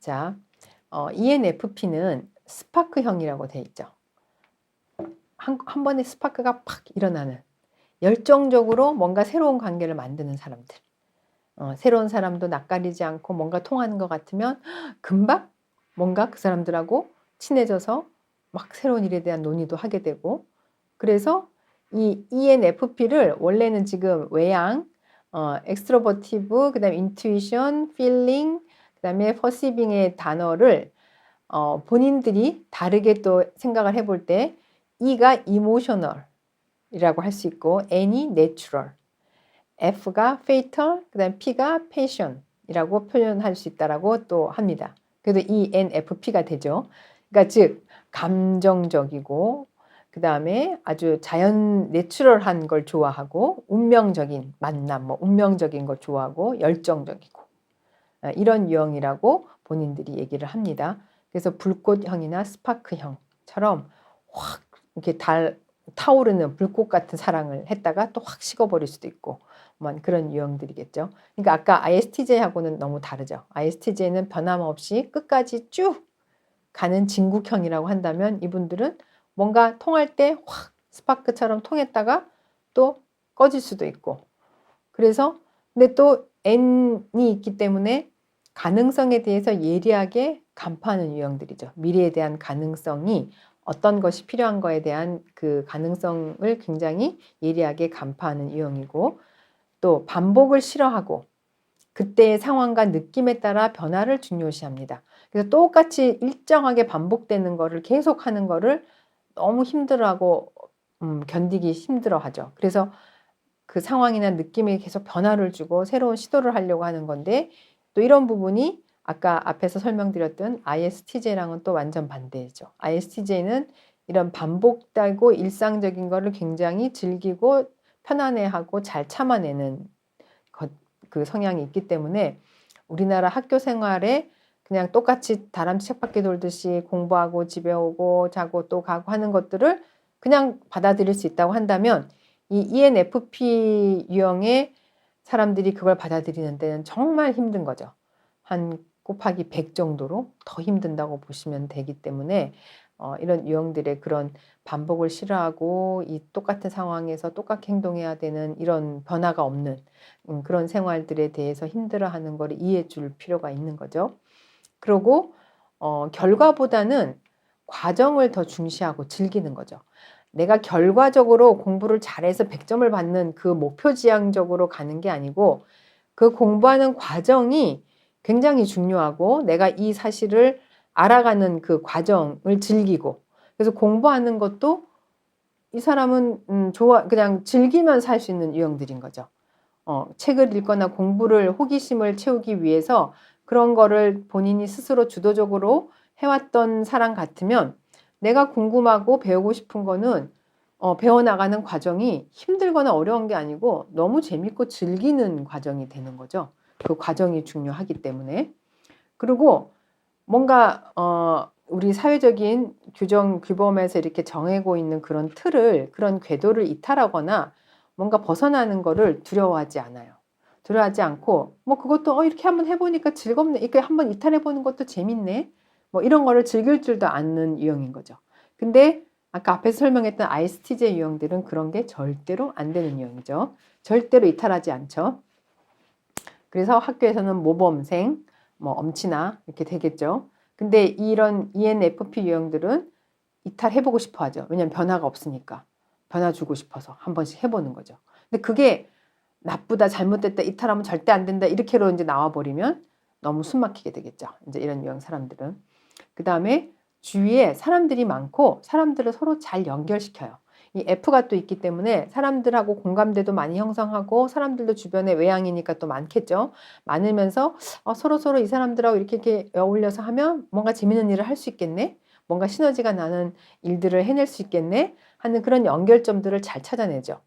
자, ENFP는 스파크형이라고 돼 있죠. 한 번에 스파크가 팍 일어나는, 열정적으로 뭔가 새로운 관계를 만드는 사람들. 새로운 사람도 낯가리지 않고 뭔가 통하는 것 같으면 금방 뭔가 그 사람들하고 친해져서 막 새로운 일에 대한 논의도 하게 되고, 그래서 이 ENFP를 원래는 지금 외향, 엑스트로버티브, 그 다음에 인투이션, 필링, 그 다음에 퍼시빙의 단어를 본인들이 다르게 또 생각을 해볼 때 E가 emotional 이라고 할 수 있고, N이 natural, F가 fatal, 그 다음 P가 passion 이라고 표현할 수 있다라고 또 합니다. 그래도 ENFP가 되죠. 그러니까 즉 감정적이고, 그 다음에 아주 자연 내추럴한 걸 좋아하고, 운명적인 만남, 운명적인 걸 좋아하고, 열정적이고, 이런 유형이라고 본인들이 얘기를 합니다. 그래서 불꽃형이나 스파크형처럼 확 이렇게 타오르는 불꽃 같은 사랑을 했다가 또 확 식어버릴 수도 있고, 그런 유형들이겠죠. 그러니까 아까 ISTJ하고는 너무 다르죠. ISTJ는 변함없이 끝까지 쭉 가는 진국형이라고 한다면, 이분들은 뭔가 통할 때 확 스파크처럼 통했다가 또 꺼질 수도 있고, 그래서 근데 또 N이 있기 때문에 가능성에 대해서 예리하게 간파하는 유형들이죠. 미래에 대한 가능성이 어떤 것이 필요한 거에 대한 그 가능성을 굉장히 예리하게 간파하는 유형이고, 또 반복을 싫어하고 그때의 상황과 느낌에 따라 변화를 중요시합니다. 그래서 똑같이 일정하게 반복되는 거를 계속하는 거를 너무 힘들어하고 견디기 힘들어하죠. 그래서 그 상황이나 느낌에 계속 변화를 주고 새로운 시도를 하려고 하는 건데, 또 이런 부분이 아까 앞에서 설명드렸던 ISTJ랑은 또 완전 반대죠. ISTJ는 이런 반복되고 일상적인 거를 굉장히 즐기고 편안해하고 잘 참아내는 그 성향이 있기 때문에, 우리나라 학교 생활에 그냥 똑같이 다람쥐 쳇바퀴 돌듯이 공부하고 집에 오고 자고 또 가고 하는 것들을 그냥 받아들일 수 있다고 한다면, 이 ENFP 유형의 사람들이 그걸 받아들이는 데는 정말 힘든 거죠. 한 곱하기 100 정도로 더 힘든다고 보시면 되기 때문에, 이런 유형들의 그런 반복을 싫어하고 이 똑같은 상황에서 똑같이 행동해야 되는 이런 변화가 없는 그런 생활들에 대해서 힘들어하는 걸 이해해 줄 필요가 있는 거죠. 그리고 결과보다는 과정을 더 중시하고 즐기는 거죠. 내가 결과적으로 공부를 잘해서 100점을 받는 그 목표 지향적으로 가는 게 아니고, 그 공부하는 과정이 굉장히 중요하고 내가 이 사실을 알아가는 그 과정을 즐기고, 그래서 공부하는 것도 이 사람은 그냥 즐기면서 할 수 있는 유형들인 거죠. 책을 읽거나 공부를 호기심을 채우기 위해서 그런 거를 본인이 스스로 주도적으로 해왔던 사람 같으면, 내가 궁금하고 배우고 싶은 거는 배워나가는 과정이 힘들거나 어려운 게 아니고 너무 재밌고 즐기는 과정이 되는 거죠. 그 과정이 중요하기 때문에. 그리고 뭔가 우리 사회적인 규정 규범에서 이렇게 정하고 있는 그런 틀을, 그런 궤도를 이탈하거나 뭔가 벗어나는 거를 두려워하지 않아요. 두려워하지 않고, 그것도 이렇게 한번 해보니까 즐겁네, 이렇게 한번 이탈해보는 것도 재밌네, 이런 거를 즐길 줄도 아는 유형인 거죠. 근데 아까 앞에서 설명했던 ISTJ 유형들은 그런 게 절대로 안 되는 유형이죠. 절대로 이탈하지 않죠. 그래서 학교에서는 모범생, 엄친아 이렇게 되겠죠. 근데 이런 ENFP 유형들은 이탈해보고 싶어 하죠. 왜냐하면 변화가 없으니까. 변화 주고 싶어서 한 번씩 해보는 거죠. 근데 그게 나쁘다, 잘못됐다, 이탈하면 절대 안 된다, 이렇게로 이제 나와버리면 너무 숨막히게 되겠죠. 이제 이런 유형 사람들은. 그 다음에 주위에 사람들이 많고 사람들을 서로 잘 연결시켜요. 이 F가 또 있기 때문에 사람들하고 공감대도 많이 형성하고, 사람들도 주변에 외향이니까 또 많겠죠. 많으면서 서로 이 사람들하고 이렇게 어울려서 하면 뭔가 재밌는 일을 할 수 있겠네, 뭔가 시너지가 나는 일들을 해낼 수 있겠네 하는 그런 연결점들을 잘 찾아내죠.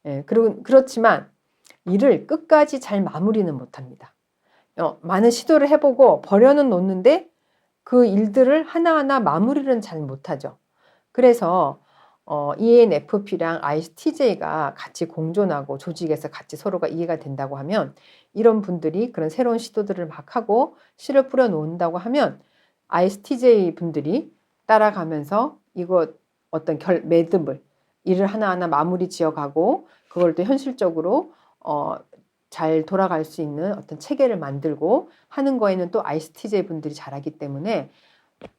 예, 그리고 그렇지만 일을 끝까지 잘 마무리는 못합니다. 많은 시도를 해보고 버려는 놓는데 그 일들을 하나하나 마무리를 잘 못하죠. 그래서 ENFP랑 ISTJ가 같이 공존하고 조직에서 같이 서로가 이해가 된다고 하면 이런 분들이 그런 새로운 시도들을 막 하고 씨를 뿌려 놓는다고 하면 ISTJ 분들이 따라가면서 이거 어떤 매듭을 일을 하나하나 마무리 지어가고 그걸 또 현실적으로 잘 돌아갈 수 있는 어떤 체계를 만들고 하는 거에는 또 ISTJ 분들이 잘하기 때문에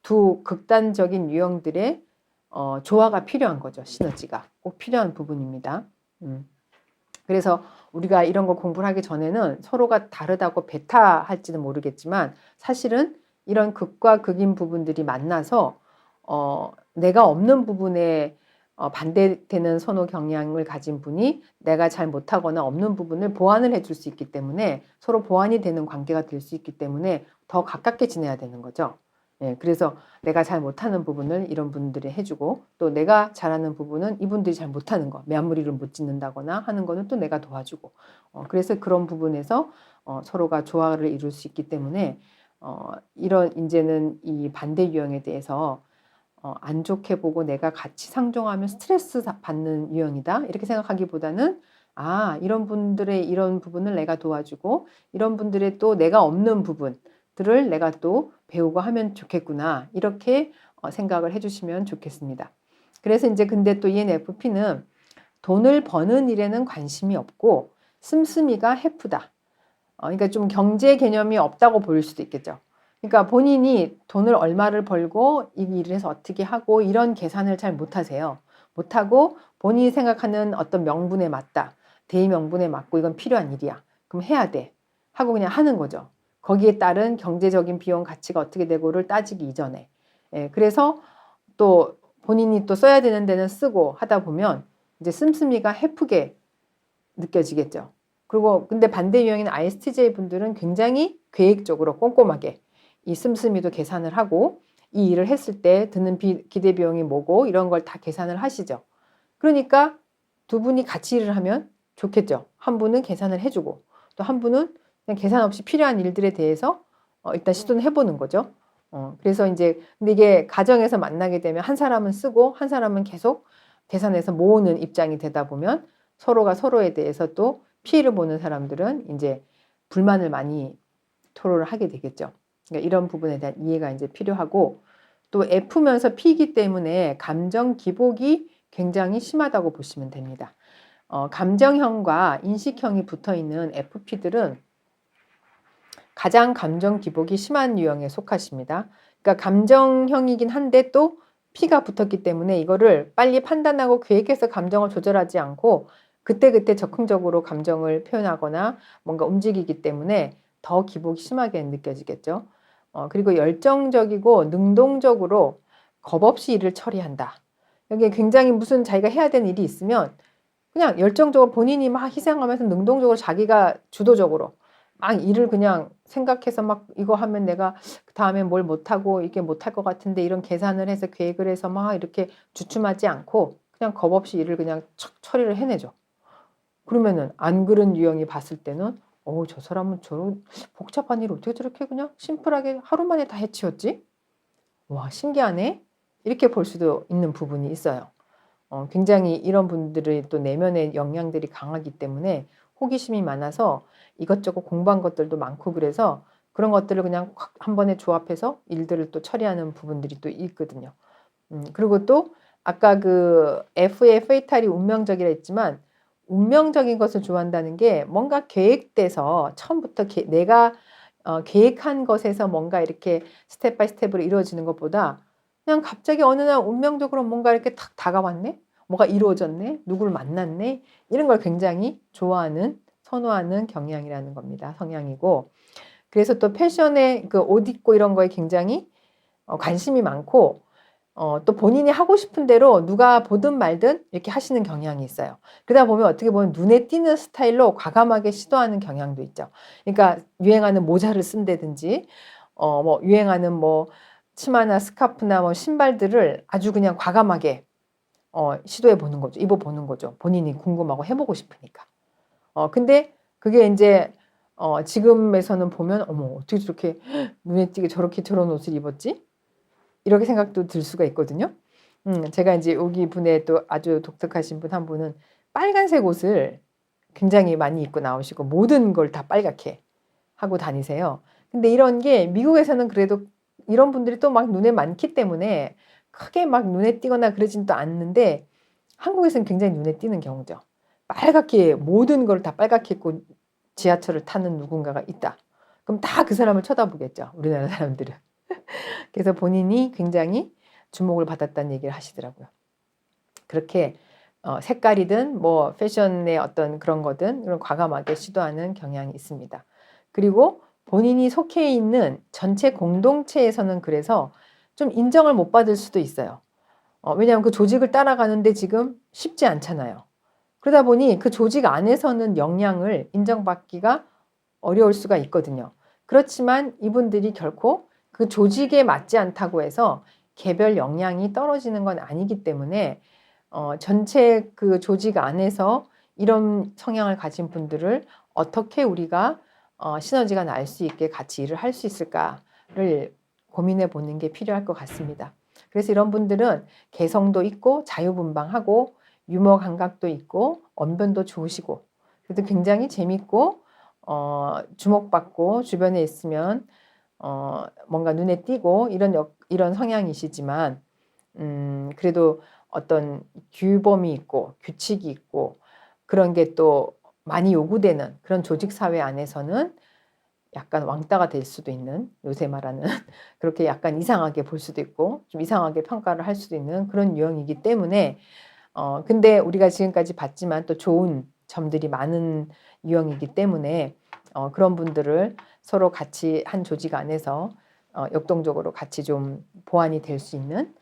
두 극단적인 유형들의 조화가 필요한 거죠. 시너지가 꼭 필요한 부분입니다. 그래서 우리가 이런 거 공부를 하기 전에는 서로가 다르다고 배타할지는 모르겠지만 사실은 이런 극과 극인 부분들이 만나서 내가 없는 부분에 반대되는 선호 경향을 가진 분이 내가 잘 못하거나 없는 부분을 보완을 해줄 수 있기 때문에 서로 보완이 되는 관계가 될 수 있기 때문에 더 가깝게 지내야 되는 거죠. 예, 그래서 내가 잘 못하는 부분을 이런 분들이 해주고 또 내가 잘하는 부분은 이분들이 잘 못하는 거, 마무리를 못 짓는다거나 하는 거는 또 내가 도와주고 그래서 그런 부분에서 서로가 조화를 이룰 수 있기 때문에 이런 이제는 이 반대 유형에 대해서 안 좋게 보고 내가 같이 상종하면 스트레스 받는 유형이다 이렇게 생각하기보다는 이런 분들의 이런 부분을 내가 도와주고 이런 분들의 또 내가 없는 부분들을 내가 또 배우고 하면 좋겠구나 이렇게 생각을 해주시면 좋겠습니다. 그래서 이제 근데 또 ENFP는 돈을 버는 일에는 관심이 없고 씀씀이가 해프다. 그러니까 좀 경제 개념이 없다고 보일 수도 있겠죠. 그러니까 본인이 돈을 얼마를 벌고 이 일을 해서 어떻게 하고 이런 계산을 잘 못하세요. 못하고 본인이 생각하는 어떤 명분에 맞다. 대의 명분에 맞고 이건 필요한 일이야. 그럼 해야 돼. 하고 그냥 하는 거죠. 거기에 따른 경제적인 비용 가치가 어떻게 되고를 따지기 이전에. 예, 그래서 또 본인이 또 써야 되는 데는 쓰고 하다 보면 이제 씀씀이가 해프게 느껴지겠죠. 그리고 근데 반대 유형인 ISTJ 분들은 굉장히 계획적으로 꼼꼼하게 이 씀씀이도 계산을 하고 이 일을 했을 때 드는 기대 비용이 뭐고 이런 걸 다 계산을 하시죠. 그러니까 두 분이 같이 일을 하면 좋겠죠. 한 분은 계산을 해주고 또 한 분은 그냥 계산 없이 필요한 일들에 대해서 일단 시도는 해보는 거죠. 그래서 이제 근데 이게 가정에서 만나게 되면 한 사람은 쓰고 한 사람은 계속 계산해서 모으는 입장이 되다 보면 서로가 서로에 대해서 또 피해를 보는 사람들은 이제 불만을 많이 토로를 하게 되겠죠. 그러니까 이런 부분에 대한 이해가 이제 필요하고 또 F면서 P이기 때문에 감정 기복이 굉장히 심하다고 보시면 됩니다. 감정형과 인식형이 붙어 있는 FP들은 가장 감정 기복이 심한 유형에 속하십니다. 그러니까 감정형이긴 한데 또 P가 붙었기 때문에 이거를 빨리 판단하고 계획해서 감정을 조절하지 않고 그때그때 적극적으로 감정을 표현하거나 뭔가 움직이기 때문에 더 기복이 심하게 느껴지겠죠. 그리고 열정적이고 능동적으로 겁 없이 일을 처리한다. 여기 굉장히 무슨 자기가 해야 되는 일이 있으면 그냥 열정적으로 본인이 막 희생하면서 능동적으로 자기가 주도적으로 막 일을 그냥 생각해서 막 이거 하면 내가 다음에 뭘 못하고 이게 못할 것 같은데 이런 계산을 해서 계획을 해서 막 이렇게 주춤하지 않고 그냥 겁 없이 일을 그냥 척 처리를 해내죠. 그러면은 안 그런 유형이 봤을 때는 저 사람은 저런 복잡한 일을 어떻게 저렇게 그냥 심플하게 하루 만에 다 해치웠지? 와, 신기하네. 이렇게 볼 수도 있는 부분이 있어요. 굉장히 이런 분들의 또 내면의 역량들이 강하기 때문에 호기심이 많아서 이것저것 공부한 것들도 많고 그래서 그런 것들을 그냥 확 한 번에 조합해서 일들을 또 처리하는 부분들이 또 있거든요. 그리고 또 아까 그 F의 페이탈이 운명적이라 했지만 운명적인 것을 좋아한다는 게 뭔가 계획돼서 처음부터 내가 계획한 것에서 뭔가 이렇게 스텝 바이 스텝으로 이루어지는 것보다 그냥 갑자기 어느 날 운명적으로 뭔가 이렇게 탁 다가왔네? 뭐가 이루어졌네? 누구를 만났네? 이런 걸 굉장히 좋아하는, 선호하는 경향이라는 겁니다. 성향이고. 그래서 또 패션에 그 옷 입고 이런 거에 굉장히 관심이 많고 또 본인이 하고 싶은 대로 누가 보든 말든 이렇게 하시는 경향이 있어요. 그러다 보면 어떻게 보면 눈에 띄는 스타일로 과감하게 시도하는 경향도 있죠. 그러니까 유행하는 모자를 쓴다든지, 뭐 유행하는 뭐 치마나 스카프나 뭐 신발들을 아주 그냥 과감하게 시도해 보는 거죠. 입어 보는 거죠. 본인이 궁금하고 해보고 싶으니까. 근데 그게 이제 지금에서는 보면 어머 어떻게 저렇게 눈에 띄게 저렇게 저런 옷을 입었지? 이렇게 생각도 들 수가 있거든요. 제가 이제 여기 분에 또 아주 독특하신 분 한 분은 빨간색 옷을 굉장히 많이 입고 나오시고 모든 걸 다 빨갛게 하고 다니세요. 근데 이런 게 미국에서는 그래도 이런 분들이 또 막 눈에 많기 때문에 크게 막 눈에 띄거나 그러진 또 않는데 한국에서는 굉장히 눈에 띄는 경우죠. 빨갛게 모든 걸 다 빨갛게 입고 지하철을 타는 누군가가 있다. 그럼 다 그 사람을 쳐다보겠죠. 우리나라 사람들은. 그래서 본인이 굉장히 주목을 받았다는 얘기를 하시더라고요. 그렇게 색깔이든 뭐 패션의 어떤 그런 거든 그런 과감하게 시도하는 경향이 있습니다. 그리고 본인이 속해 있는 전체 공동체에서는 그래서 좀 인정을 못 받을 수도 있어요. 왜냐하면 그 조직을 따라가는데 지금 쉽지 않잖아요. 그러다 보니 그 조직 안에서는 영향을 인정받기가 어려울 수가 있거든요. 그렇지만 이분들이 결코 그 조직에 맞지 않다고 해서 개별 역량이 떨어지는 건 아니기 때문에 전체 그 조직 안에서 이런 성향을 가진 분들을 어떻게 우리가 시너지가 날 수 있게 같이 일을 할 수 있을까를 고민해 보는 게 필요할 것 같습니다. 그래서 이런 분들은 개성도 있고 자유분방하고 유머 감각도 있고 언변도 좋으시고 그래도 굉장히 재밌고 주목받고 주변에 있으면 뭔가 눈에 띄고 이런 성향이시지만 그래도 어떤 규범이 있고 규칙이 있고 그런 게 또 많이 요구되는 그런 조직 사회 안에서는 약간 왕따가 될 수도 있는 요새 말하는 그렇게 약간 이상하게 볼 수도 있고 좀 이상하게 평가를 할 수도 있는 그런 유형이기 때문에 근데 우리가 지금까지 봤지만 또 좋은 점들이 많은 유형이기 때문에 그런 분들을 서로 같이 한 조직 안에서 역동적으로 같이 좀 보완이 될 수 있는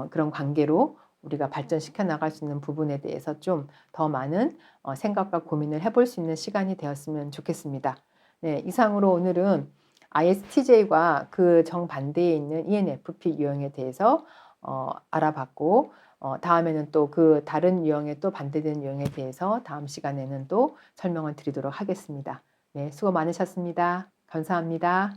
그런 관계로 우리가 발전시켜 나갈 수 있는 부분에 대해서 좀 더 많은 생각과 고민을 해볼 수 있는 시간이 되었으면 좋겠습니다. 네, 이상으로 오늘은 ISTJ와 그 정반대에 있는 ENFP 유형에 대해서 알아봤고 다음에는 또 그 다른 유형의 또 반대되는 유형에 대해서 다음 시간에는 또 설명을 드리도록 하겠습니다. 네, 수고 많으셨습니다. 감사합니다.